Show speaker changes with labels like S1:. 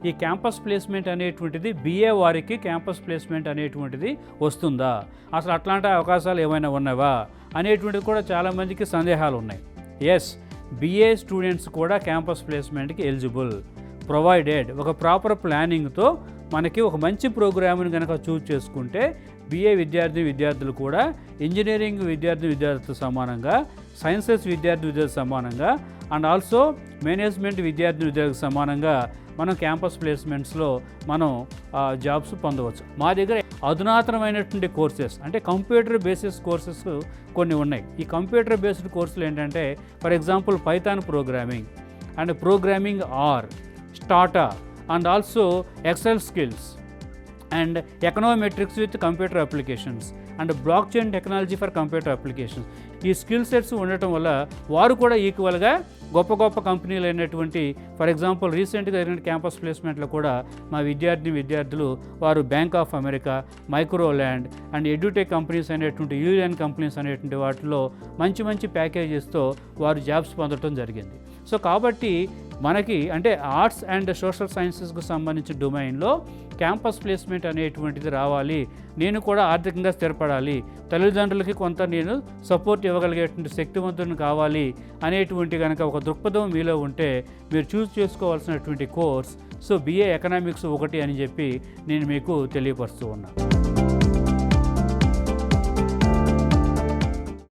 S1: ఈ campus placement అనేటువంటిది BA వారికి క్యాంపస్ ప్లేస్మెంట్ అనేటువంటిది వస్తుందా, అసలు అట్లాంటి అవకాశాలు ఏమైనా ఉన్నావా అనేటువంటిది కూడా చాలామందికి సందేహాలు ఉన్నాయి. ఎస్, BA స్టూడెంట్స్ కూడా క్యాంపస్ ప్లేస్మెంట్కి ఎలిజిబుల్, ప్రొవైడెడ్ ఒక ప్రాపర్ ప్లానింగ్తో మనకి ఒక మంచి ప్రోగ్రామ్ని కనుక చూజ్ చేసుకుంటే BA విద్యార్థులు కూడా ఇంజనీరింగ్ విద్యార్థులతో సమానంగా, సైన్సెస్ విద్యార్థులతో సమానంగా అండ్ ఆల్సో మేనేజ్మెంట్ విద్యార్థులకు సమానంగా మనం క్యాంపస్ ప్లేస్మెంట్స్లో మనం జాబ్స్ పొందవచ్చు. మా దగ్గర అధునాతనమైనటువంటి కోర్సెస్ అంటే కంప్యూటర్ బేసిస్ కోర్సెస్ కొన్ని ఉన్నాయి. ఈ కంప్యూటర్ బేస్డ్ కోర్సులు ఏంటంటే for example Python programming and programming R, Stata and also Excel skills and econometrics with computer applications and blockchain technology for computer applications. ఈ స్కిల్ సెట్స్ ఉండటం వల్ల వారు కూడా ఈక్వల్గా గొప్ప కంపెనీలు అయినటువంటి ఫర్ ఎగ్జాంపుల్ రీసెంట్గా జరిగిన క్యాంపస్ ప్లేస్మెంట్లో కూడా మా విద్యార్థులు వారు Bank of America, Microland and edutech companies అనేటువంటి యూనియన్ కంపెనీస్ అనేటువంటి వాటిలో మంచి ప్యాకేజెస్తో వారు జాబ్స్ పొందడం జరిగింది. సో కాబట్టి మనకి అంటే ఆర్ట్స్ అండ్ సోషల్ సైన్సెస్కు సంబంధించిన డొమైన్లో క్యాంపస్ ప్లేస్మెంట్ అనేటువంటిది రావాలి, నేను కూడా ఆర్థికంగా స్థిరపడాలి, తల్లిదండ్రులకి కొంత నేను సపోర్ట్ ఇవ్వగలిగేటువంటి శక్తివంతుని కావాలి అనేటువంటి కనుక ఒక దృక్పథం మీలో ఉంటే మీరు చూస్ చేసుకోవాల్సినటువంటి కోర్స్ BA ఎకనామిక్స్ 1 అని చెప్పి నేను మీకు తెలియపరుస్తూ ఉన్నాను.